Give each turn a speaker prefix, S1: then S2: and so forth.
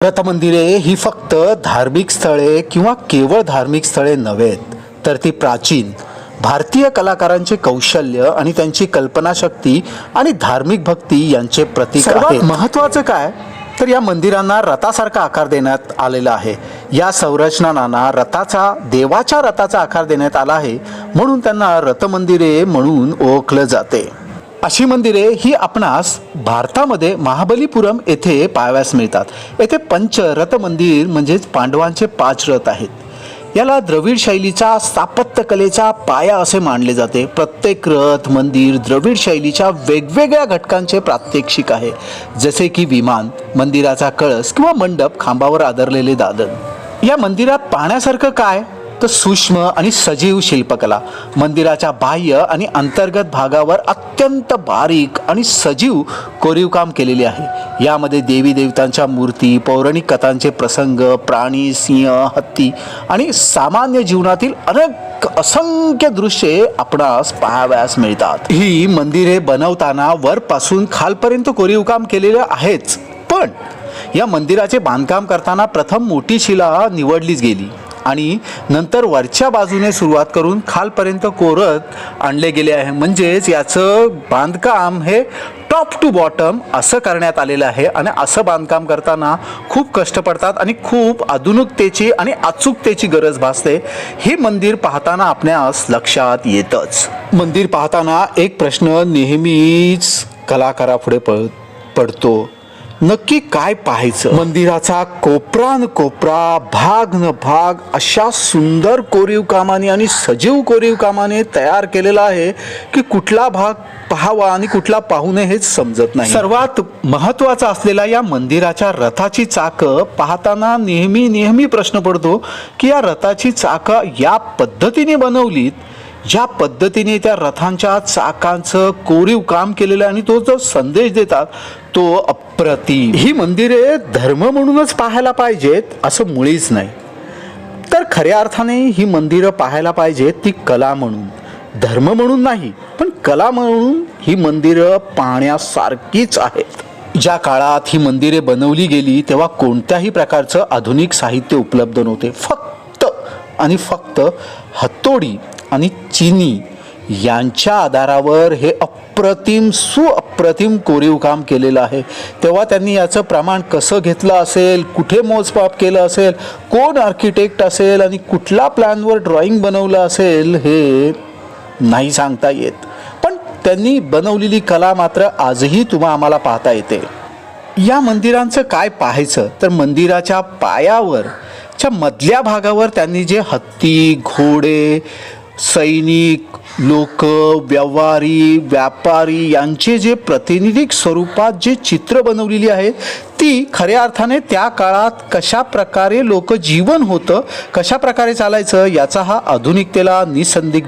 S1: रथमंदिरे ही फक्त धार्मिक स्थळे किंवा केवळ धार्मिक स्थळे नव्हेत, तर ती प्राचीन भारतीय कलाकारांचे कौशल्य आणि त्यांची कल्पनाशक्ती आणि धार्मिक भक्ती यांचे प्रतीक आहे. सर्वात महत्त्वाचं काय तर या मंदिरांना रथासारखा आकार देण्यात आलेला आहे. या संरचनांना देवाच्या रथाचा आकार देण्यात आला आहे, म्हणून त्यांना रथमंदिरे म्हणून ओळखलं जाते. अशी मंदिरे ही आपणास भारतामध्ये महाबलीपुरम येथे पाहावयास मिळतात. येथे पंच रथ मंदिर म्हणजेच पांडवांचे 5 रथ आहेत. याला द्रविड शैलीचा स्थापत्य कलेचा पाया असे मानले जाते. प्रत्येक रथ मंदिर द्रविड शैलीच्या वेगवेगळ्या घटकांचे प्रात्यक्षिक आहे, जसे की विमान, मंदिराचा कळस किंवा मंडप, खांबावर आदरलेले दादन. या मंदिरात पाहण्यासारखं काय तर सूक्ष्म आणि सजीव शिल्पकला. मंदिराच्या बाह्य आणि अंतर्गत भागावर अत्यंत बारीक आणि सजीव कोरीवकाम केलेले आहे. यामध्ये देवी देवतांच्या मूर्ती, पौराणिक कथांचे प्रसंग, प्राणी, सिंह, हत्ती आणि सामान्य जीवनातील असंख्य दृश्ये आपणास पाहावयास मिळतात. ही मंदिरे बनवताना वरपासून खालपर्यंत कोरीवकाम केलेले आहेच, पण या मंदिराचे बांधकाम करताना प्रथम मोठी शिला निवडलीच गेली आणि नंतर वरच्या बाजूने सुरुवात करून खालपर्यंत कोरत आणले गेले आहे. म्हणजेच याचं बांधकाम हे टॉप टू बॉटम असं करण्यात आलेलं आहे. आणि असं बांधकाम करताना खूप कष्ट पडतात आणि खूप आधुनिकतेची आणि अचूकतेची गरज भासते. हे मंदिर पाहताना आपणास लक्षात येतच. मंदिर पाहताना एक प्रश्न नेहमीच कलाकारापुढे पडतो, नक्की काय पाहायचं. मंदिराचा कोपरा न कोपरा, भाग न भाग अशा सुंदर कोरीवकामाने आणि सजीव कोरीवकामाने तयार केलेला आहे की कुठला भाग पाहावा आणि कुठला पाहू नये हेच समजत नाही. सर्वात महत्त्वाचं असलेला या मंदिराच्या रथाची चाकं पाहताना नेहमी प्रश्न पडतो की या रथाची चाकं या पद्धतीने बनवलीत, ज्या पद्धतीने त्या रथांच्या चाकांचं कोरीव काम केलेलं आहे आणि तो जो संदेश देतात तो अप्रतिम. ही मंदिरे धर्म म्हणूनच पाहायला पाहिजेत असं मुळीच नाही, तर खऱ्या अर्थाने ही मंदिरं पाहायला पाहिजेत ती कला म्हणून. धर्म म्हणून नाही, पण कला म्हणून ही मंदिरं पाहण्यासारखीच आहेत. ज्या काळात ही मंदिरे बनवली गेली तेव्हा कोणत्याही प्रकारचं आधुनिक साहित्य उपलब्ध नव्हते. फक्त हत्तोडी आणि चिनी यांच्या आधारावर हे सुअप्रतिम कोरीवकाम केलेलं आहे. तेव्हा त्यांनी याचं प्रमाण कसं घेतलं असेल, कुठे मोजमाप केलं असेल, कोण आर्किटेक्ट असेल आणि कुठल्या प्लॅनवर ड्रॉइंग बनवलं असेल हे नाही सांगता येत, पण त्यांनी बनवलेली कला मात्र आजही आम्हाला पाहता येते. या मंदिरांचं काय पाहायचं तर मंदिराच्या पायावर च्या मधल्या भागावर त्यांनी जे हत्ती, घोडे, सैनिक, लोक, व्यापारी यांचे जे प्रातिनिधिक स्वरूपात जे चित्र बनवलेली आहेत ती खऱ्या अर्थाने त्या काळात कशा प्रकारे लोक जीवन होतं, कशा प्रकारे चालायचं याचा हा आधुनिकतेला निसंदिग्ध